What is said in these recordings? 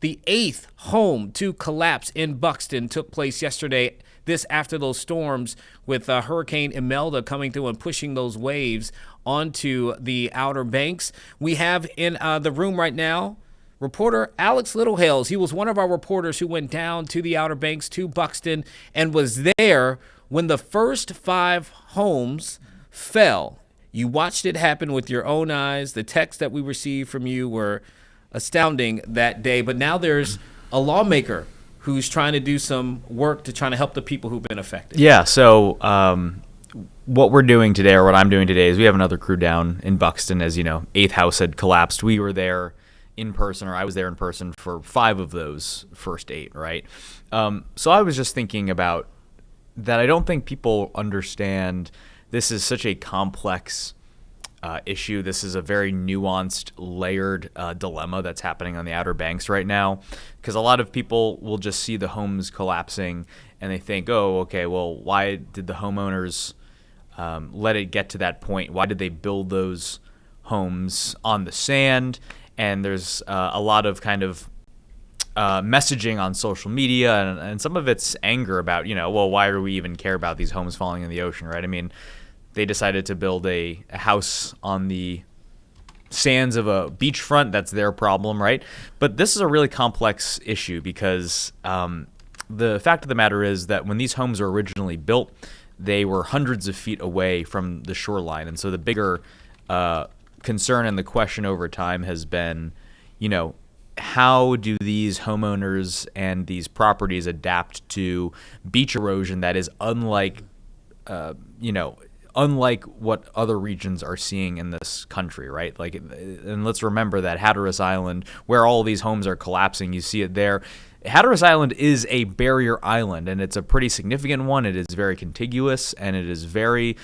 The eighth home to collapse in Buxton took place yesterday. This after those storms with Hurricane Imelda coming through and pushing those waves onto the Outer Banks. We have in the room right now reporter Alex Littlehales. He was one of our reporters who went down to the Outer Banks to Buxton and was there when the first 5 homes fell. You watched it happen with your own eyes. The texts that we received from you were astounding that day. But now there's a lawmaker who's trying to do some work to try to help the people who've been affected. Yeah, so what we're doing today, or what I'm doing today, is we have another crew down in Buxton. As you know, 8th house had collapsed. We were there in person, or I was there in person for 5 of those first 8, right? So I was just thinking about that. I don't think people understand this is such a complex issue. This is a very nuanced, layered dilemma that's happening on the Outer Banks right now, because a lot of people will just see the homes collapsing and they think, oh, okay, well, why did the homeowners let it get to that point? Why did they build those homes on the sand? And there's a lot of kind of messaging on social media, and some of it's anger about, well, why do we even care about these homes falling in the ocean, right? I mean, they decided to build a house on the sands of a beachfront. That's their problem, right? But this is a really complex issue because the fact of the matter is that when these homes were originally built, they were hundreds of feet away from the shoreline. And so the bigger concern and the question over time has been, how do these homeowners and these properties adapt to beach erosion that is unlike what other regions are seeing in this country, right? And let's remember that Hatteras Island, where all these homes are collapsing, you see it there. Hatteras Island is a barrier island, and it's a pretty significant one. It is very contiguous, and it is very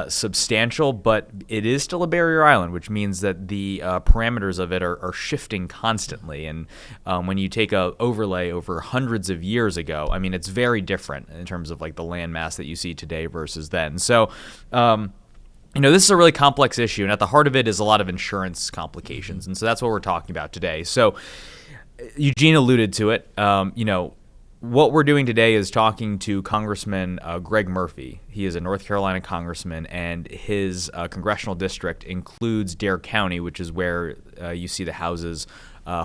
substantial, but it is still a barrier island, which means that the parameters of it are shifting constantly. And when you take a overlay over hundreds of years ago, I mean, it's very different in terms of the landmass that you see today versus then. So, this is a really complex issue, and at the heart of it is a lot of insurance complications. And so that's what we're talking about today. So Eugene alluded to it. What we're doing today is talking to Congressman Greg Murphy. He is a North Carolina congressman, and his congressional district includes Dare County, which is where you see the houses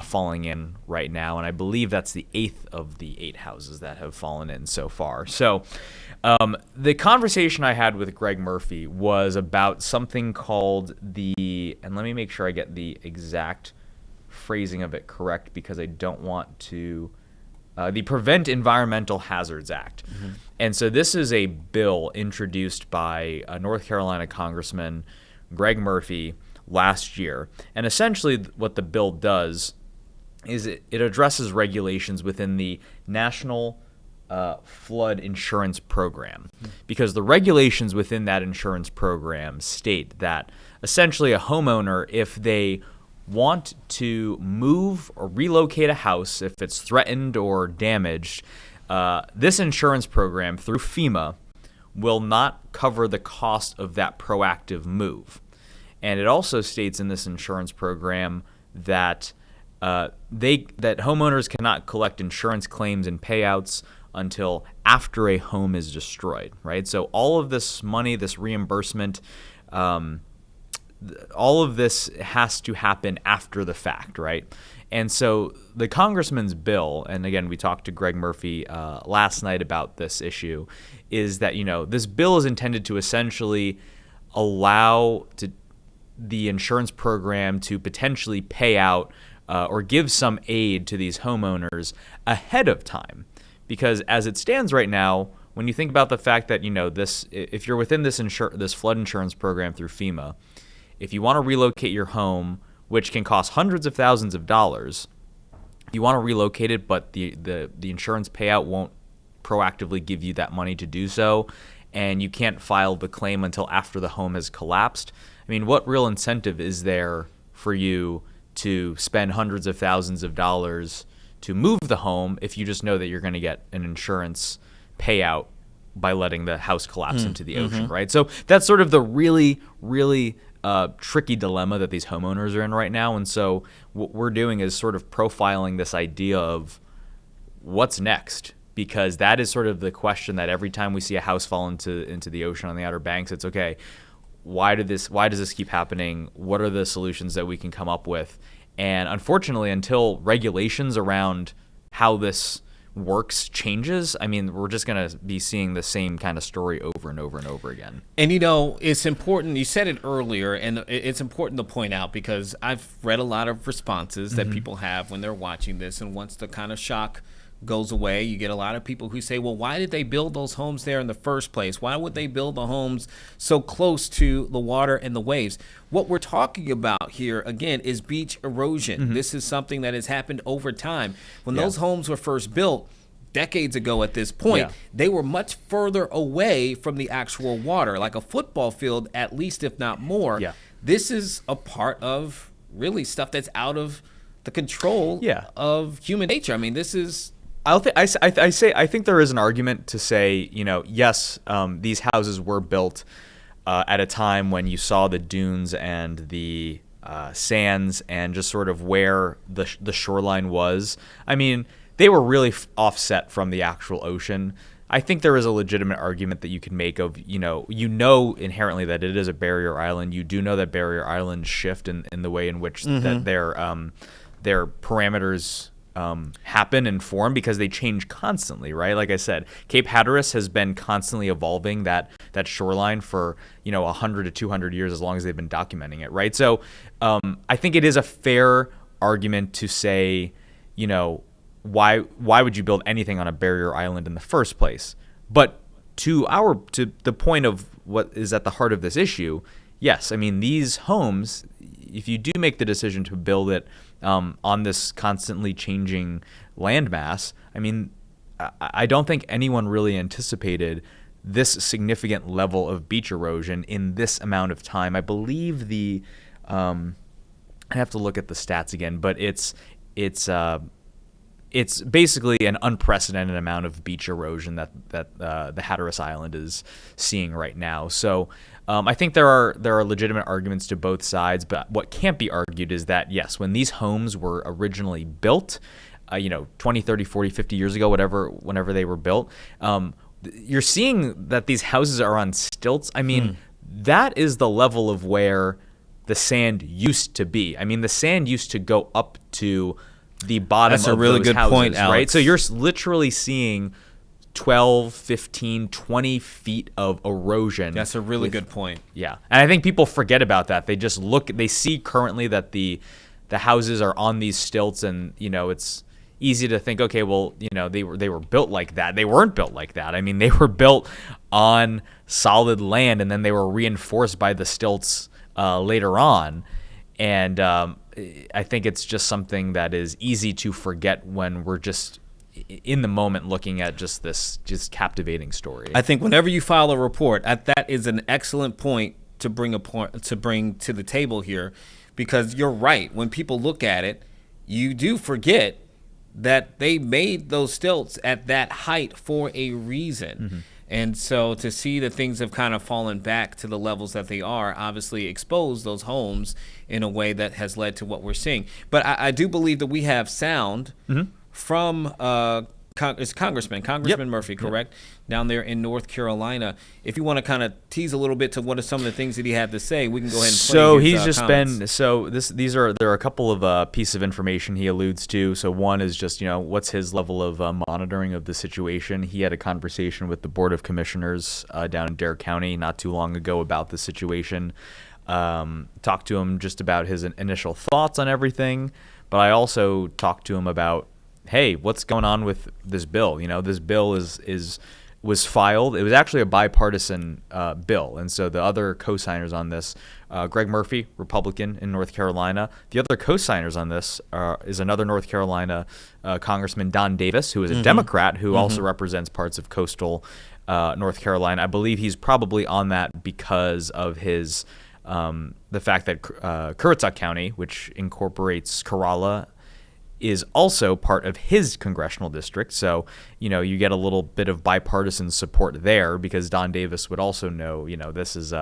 falling in right now. And I believe that's the 8th of the 8 houses that have fallen in so far. So the conversation I had with Greg Murphy was about something called and let me make sure I get the exact phrasing of it correct, because I don't want to... the Prevent Environmental Hazards Act. Mm-hmm. And so this is a bill introduced by North Carolina Congressman Greg Murphy last year. And essentially what the bill does is it addresses regulations within the National Flood Insurance Program. Mm-hmm. Because the regulations within that insurance program state that essentially a homeowner, if they want to move or relocate a house, if it's threatened or damaged, this insurance program through FEMA will not cover the cost of that proactive move. And it also states in this insurance program that that homeowners cannot collect insurance claims and payouts until after a home is destroyed, right? So all of this money, this reimbursement, all of this has to happen after the fact, right? And so the congressman's bill, and again, we talked to Greg Murphy last night about this issue, is that, this bill is intended to essentially allow the insurance program to potentially pay out or give some aid to these homeowners ahead of time. Because as it stands right now, when you think about the fact that, if you're within this flood insurance program through FEMA, if you want to relocate your home, which can cost hundreds of thousands of dollars, you want to relocate it, but the insurance payout won't proactively give you that money to do so, and you can't file the claim until after the home has collapsed. I mean, what real incentive is there for you to spend hundreds of thousands of dollars to move the home if you just know that you're going to get an insurance payout by letting the house collapse into the ocean, right? So that's sort of the really, really tricky dilemma that these homeowners are in right now. And so what we're doing is sort of profiling this idea of what's next, because that is sort of the question that every time we see a house fall into the ocean on the Outer Banks, it's okay, why does this keep happening? What are the solutions that we can come up with? And unfortunately, until regulations around how this works changes, I mean, we're just going to be seeing the same kind of story over and over and over again. And, it's important. You said it earlier, and it's important to point out because I've read a lot of responses that people have when they're watching this. And once the kind of shock goes away, you get a lot of people who say, well, why did they build those homes there in the first place? Why would they build the homes so close to the water and the waves? What we're talking about here, again, is beach erosion. This is something that has happened over time. When those homes were first built, decades ago at this point, they were much further away from the actual water, like a football field, at least, if not more. This is a part of really stuff that's out of the control of human nature. I mean, this is... I think there is an argument to say, yes, these houses were built at a time when you saw the dunes and the sands and just sort of where the shoreline was. I mean, they were really offset from the actual ocean. I think there is a legitimate argument that you can make of, inherently that it is a barrier island. You do know that barrier islands shift in the way in which that their parameters happen and form, because they change constantly, right? Like I said, Cape Hatteras has been constantly evolving that shoreline for 100 to 200 years, as long as they've been documenting it, right? So I think it is a fair argument to say, why would you build anything on a barrier island in the first place? But to the point of what is at the heart of this issue, yes, I mean, these homes, if you do make the decision to build it on this constantly changing landmass, I mean, I don't think anyone really anticipated this significant level of beach erosion in this amount of time. I believe I have to look at the stats again, but it's basically an unprecedented amount of beach erosion that the Hatteras Island is seeing right now. So I think there are legitimate arguments to both sides, but what can't be argued is that, yes, when these homes were originally built, 20, 30, 40, 50 years ago, whenever they were built, you're seeing that these houses are on stilts. I mean, that is the level of where the sand used to be. I mean, the sand used to go up to the bottom of those houses. That's a really good point, Alex. Right? So you're literally seeing 12, 15, 20 feet of erosion. That's a really good point. Yeah. And I think people forget about that. They just they see currently that the houses are on these stilts, and, it's easy to think, okay, well, they were built like that. They weren't built like that. I mean, they were built on solid land, and then they were reinforced by the stilts later on. And I think it's just something that is easy to forget when we're just in the moment looking at just this captivating story. I think whenever you file a report, that is an excellent point to bring to the table here, because you're right. When people look at it, you do forget that they made those stilts at that height for a reason. And so to see that things have kind of fallen back to the levels that they are, obviously expose those homes in a way that has led to what we're seeing. But I do believe that we have sound from Congressman Murphy, correct? Down there in North Carolina. If you want to kind of tease a little bit to what are some of the things that he had to say, we can go ahead and play So his, he's just comments. there are a couple of pieces of information he alludes to. So one is just, what's his level of monitoring of the situation. He had a conversation with the Board of Commissioners down in Dare County not too long ago about the situation. Talked to him just about his initial thoughts on everything, but I also talked to him about, hey, what's going on with this bill? This bill was filed. It was actually a bipartisan bill, and so the other co-signers on this, Greg Murphy, Republican in North Carolina. The other co-signers on this is another North Carolina Congressman, Don Davis, who is a Democrat who also represents parts of coastal North Carolina. I believe he's probably on that because of his the fact that Currituck County, which incorporates Corolla is also part of his congressional district. So, you get a little bit of bipartisan support there because Don Davis would also know, this is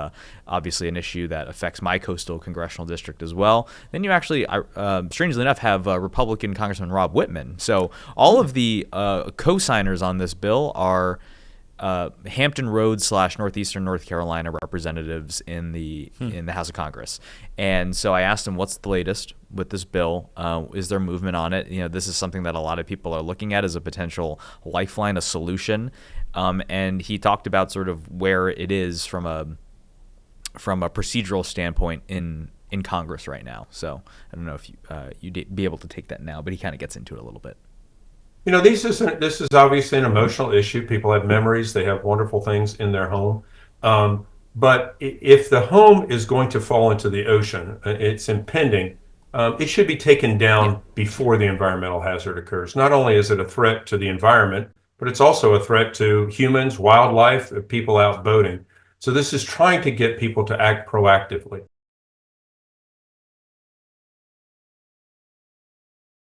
obviously an issue that affects my coastal congressional district as well. Then you actually, strangely enough, have Republican Congressman Rob Whitman. So all of the co-signers on this bill are Hampton Roads / Northeastern North Carolina representatives in the House of Congress. And so I asked him, what's the latest with this bill? Is there movement on it? This is something that a lot of people are looking at as a potential lifeline, a solution. And he talked about sort of where it is from a procedural standpoint in Congress right now. So I don't know if you'd be able to take that now, but he kind of gets into it a little bit. This is obviously an emotional issue. People have memories. They have wonderful things in their home. But if the home is going to fall into the ocean, it's impending, it should be taken down before the environmental hazard occurs. Not only is it a threat to the environment, but it's also a threat to humans, wildlife, people out boating. So this is trying to get people to act proactively.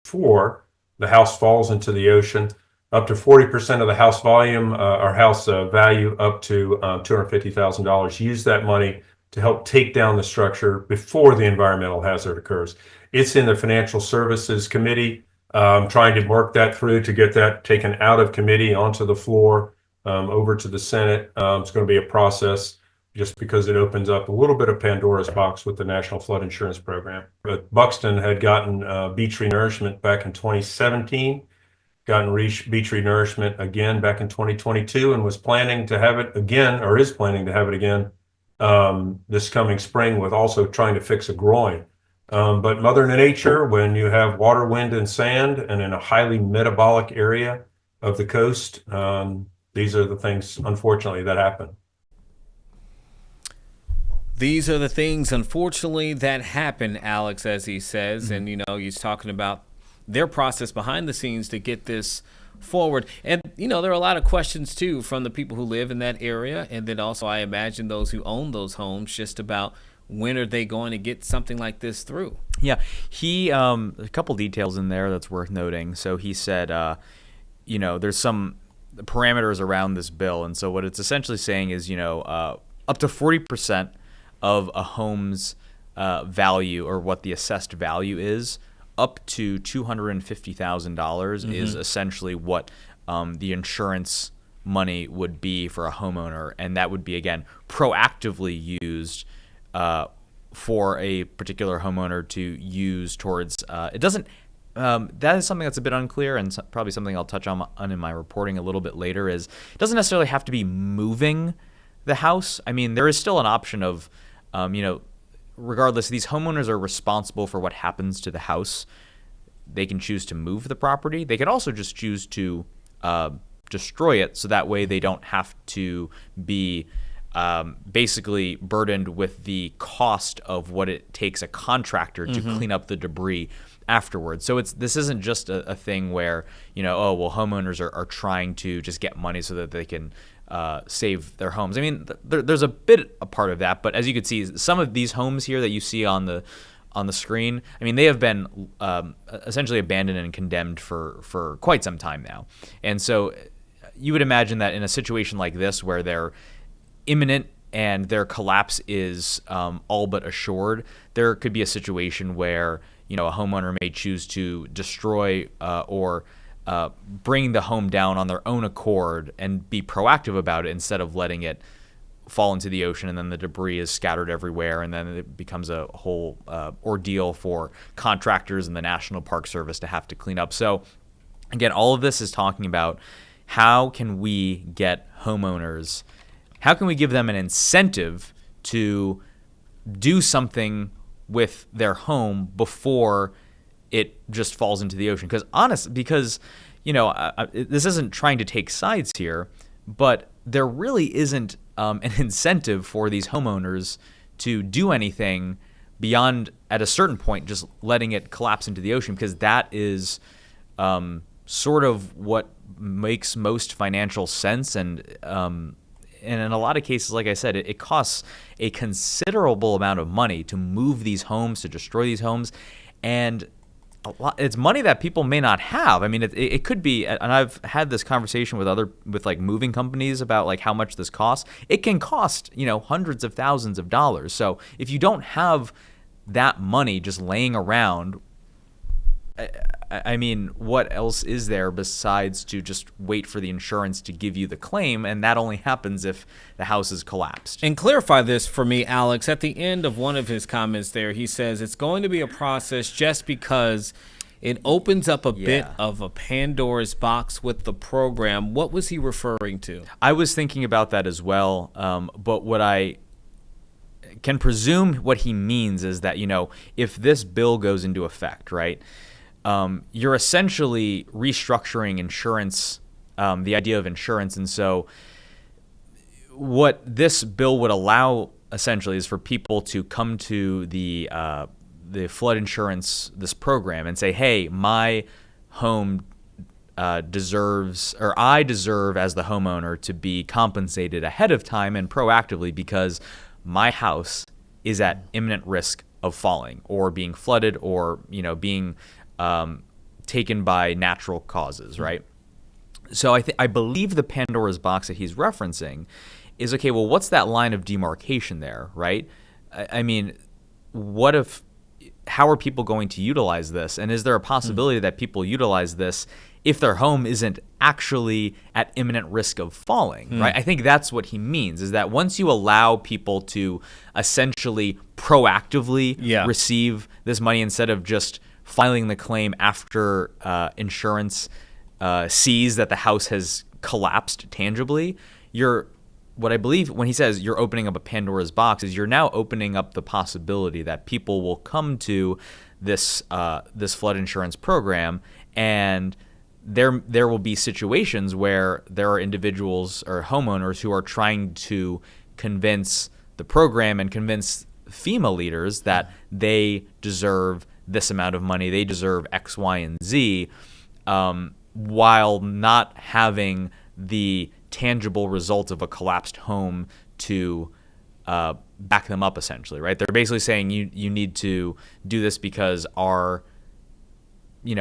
Before the house falls into the ocean, up to 40% of the house volume or house value up to $250,000. Use that money to help take down the structure before the environmental hazard occurs. It's in the Financial Services Committee, trying to work that through to get that taken out of committee onto the floor, over to the Senate. It's going to be a process just because it opens up a little bit of Pandora's box with the National Flood Insurance Program. But Buxton had gotten beach renourishment back in 2017, gotten beach renourishment again back in 2022, and was planning to have it again, or is planning to have it again this coming spring, with also trying to fix a groin. But Mother Nature, when you have water, wind, and sand, and in a highly metabolic area of the coast, these are the things, unfortunately, that happen. These are the things, unfortunately, that happen, Alex, as he says. And, he's talking about their process behind the scenes to get this forward. And, there are a lot of questions, too, from the people who live in that area. And then also, I imagine those who own those homes, just about when are they going to get something like this through? Yeah. He, a couple details in there that's worth noting. So he said, there's some parameters around this bill. And so what it's essentially saying is, up to 40% of a home's value, or what the assessed value is, up to $250,000 is essentially what the insurance money would be for a homeowner, and that would be, again, proactively used for a particular homeowner to use towards. It doesn't. That is something that's a bit unclear, and probably something I'll touch on in my reporting a little bit later. Is it doesn't necessarily have to be moving the house. I mean, there is still an option of regardless, these homeowners are responsible for what happens to the house. They can choose to move the property. They can also just choose to destroy it, so that way they don't have to be basically burdened with the cost of what it takes a contractor to clean up the debris afterwards. So this isn't just a thing where, homeowners are trying to just get money so that they can save their homes. I mean, there's a part of that, but as you can see, some of these homes here that you see on the screen, I mean, they have been essentially abandoned and condemned for quite some time now. And so you would imagine that in a situation like this, where they're imminent and their collapse is all but assured, there could be a situation where, a homeowner may choose to destroy or bring the home down on their own accord and be proactive about it, instead of letting it fall into the ocean and then the debris is scattered everywhere, and then it becomes a whole ordeal for contractors and the National Park Service to have to clean up. So again, all of this is talking about how can we get homeowners, how can we give them an incentive to do something with their home before it just falls into the ocean. Because this isn't trying to take sides here, but there really isn't an incentive for these homeowners to do anything beyond, at a certain point, just letting it collapse into the ocean, because that is sort of what makes most financial sense. And in a lot of cases, like I said, it costs a considerable amount of money to move these homes, to destroy these homes. And it's money that people may not have. I mean, it could be, and I've had this conversation with like moving companies about like how much this costs. It can cost, hundreds of thousands of dollars. So if you don't have that money just laying around, I mean, what else is there besides to just wait for the insurance to give you the claim? And that only happens if the house is collapsed. And clarify this for me, Alex. At the end of one of his comments there, he says it's going to be a process just because it opens up a bit of a Pandora's box with the program. What was he referring to? I was thinking about that as well. But what I can presume what he means is that, if this bill goes into effect, right, you're essentially restructuring insurance, the idea of insurance. And so what this bill would allow essentially is for people to come to the flood insurance, this program, and say, hey, my home deserves, or I deserve as the homeowner to be compensated ahead of time and proactively because my house is at imminent risk of falling or being flooded or, being taken by natural causes, right? So I believe the Pandora's box that he's referencing is, okay, well, what's that line of demarcation there, right? I mean, how are people going to utilize this? And is there a possibility that people utilize this if their home isn't actually at imminent risk of falling, right? I think that's what he means, is that once you allow people to essentially proactively receive this money instead of just filing the claim after insurance sees that the house has collapsed tangibly, what I believe when he says you're opening up a Pandora's box is you're now opening up the possibility that people will come to this flood insurance program, and there will be situations where there are individuals or homeowners who are trying to convince the program and convince FEMA leaders that they deserve this amount of money, they deserve X, Y, and Z, while not having the tangible result of a collapsed home to back them up, essentially, right? They're basically saying you need to do this because our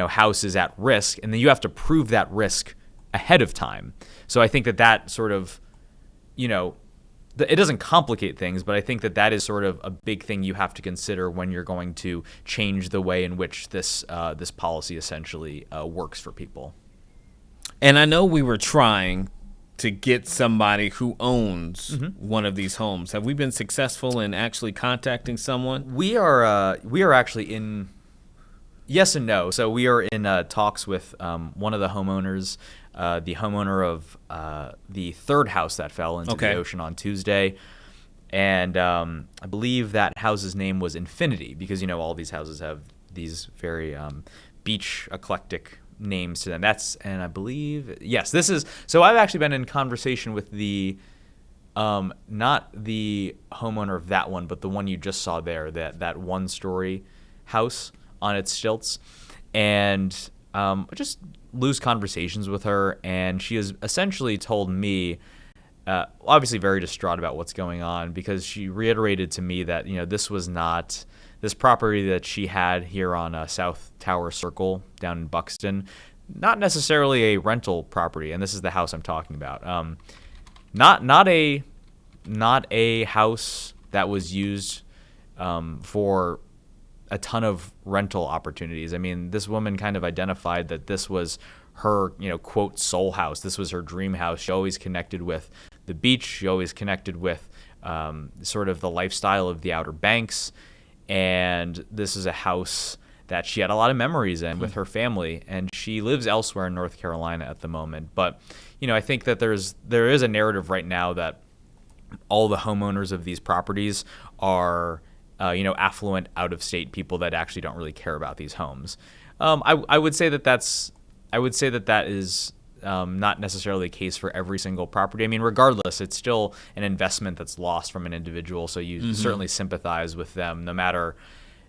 house is at risk, and then you have to prove that risk ahead of time. So I think that sort of, it doesn't complicate things, but I think that is sort of a big thing you have to consider when you're going to change the way in which this policy essentially works for people. And I know we were trying to get somebody who owns one of these homes. Have we been successful in actually contacting someone? We are actually in. Yes and no. So we are in talks with one of the homeowners, the homeowner of the third house that fell into the ocean on Tuesday. And I believe that house's name was Infinity because, all these houses have these very beach eclectic names to them. And I believe, yes, this is, so I've actually been in conversation with the, not the homeowner of that one, but the one you just saw there, that one-story house on its stilts, and just lose conversations with her, and she has essentially told me, obviously very distraught about what's going on, because she reiterated to me that this property that she had here on South Tower Circle down in Buxton, not necessarily a rental property, and this is the house I'm talking about. Not a house that was used for a ton of rental opportunities. I mean, this woman kind of identified that this was her, quote, soul house. This was her dream house. She always connected with the beach. She always connected with sort of the lifestyle of the Outer Banks. And this is a house that she had a lot of memories in with her family. And she lives elsewhere in North Carolina at the moment. But, I think that there is a narrative right now that all the homeowners of these properties are affluent out-of-state people that actually don't really care about these homes. I would say that is not necessarily the case for every single property. I mean, regardless, it's still an investment that's lost from an individual, so you certainly sympathize with them, no matter,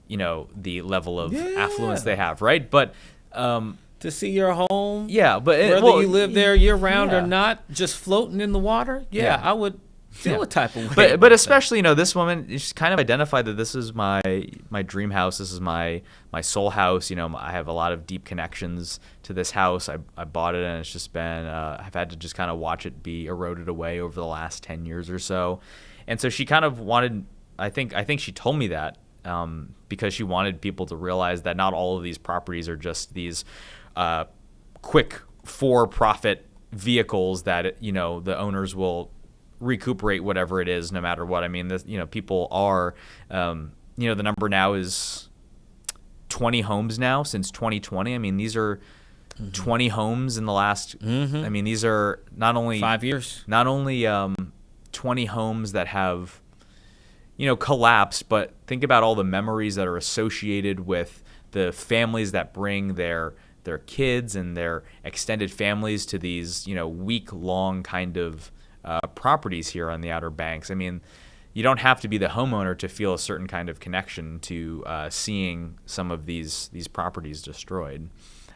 the level of affluence they have, right? But to see your home, but whether you live there year-round or not, just floating in the water, I would feel a type of way. But especially, this woman, she's kind of identified that this is my dream house. This is my soul house. I have a lot of deep connections to this house. I bought it, and it's just been I've had to just kind of watch it be eroded away over the last 10 years or so. And so she kind of wanted, I think she told me that because she wanted people to realize that not all of these properties are just these quick for-profit vehicles that the owners will recuperate whatever it is, no matter what. I mean, people are, the number now is 20 homes now since 2020. I mean, these are 20 homes in the last. I mean, these are not only 5 years, not only 20 homes that have, collapsed, but think about all the memories that are associated with the families that bring their kids and their extended families to these, week-long kind of properties here on the Outer Banks. I mean, you don't have to be the homeowner to feel a certain kind of connection to seeing some of these properties destroyed.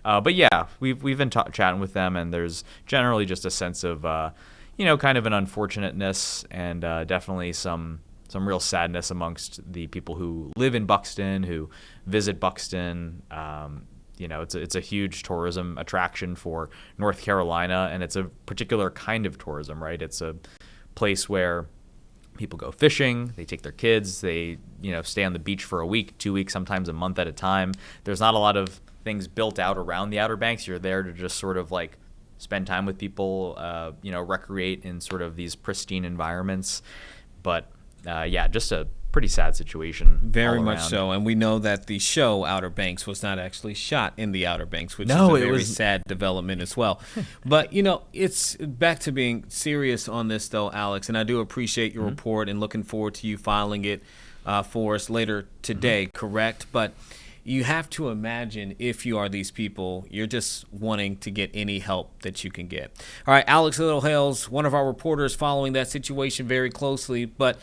But yeah, we've been chatting with them, and there's generally just a sense of, kind of an unfortunateness and definitely some real sadness amongst the people who live in Buxton, who visit Buxton. It's a huge tourism attraction for North Carolina, and it's a particular kind of tourism, right? It's a place where people go fishing, they take their kids, they, stay on the beach for a week, 2 weeks, sometimes a month at a time. There's not a lot of things built out around the Outer Banks. You're there to just sort of like spend time with people, recreate in sort of these pristine environments. But just a pretty sad situation. Very all much around. so. And we know that the show Outer Banks was not actually shot in the Outer Banks, which is a very sad development as well. But, it's back to being serious on this, though, Alex. And I do appreciate your report and looking forward to you filing it for us later today, correct? But you have to imagine, if you are these people, you're just wanting to get any help that you can get. All right, Alex Littlehales, one of our reporters following that situation very closely. But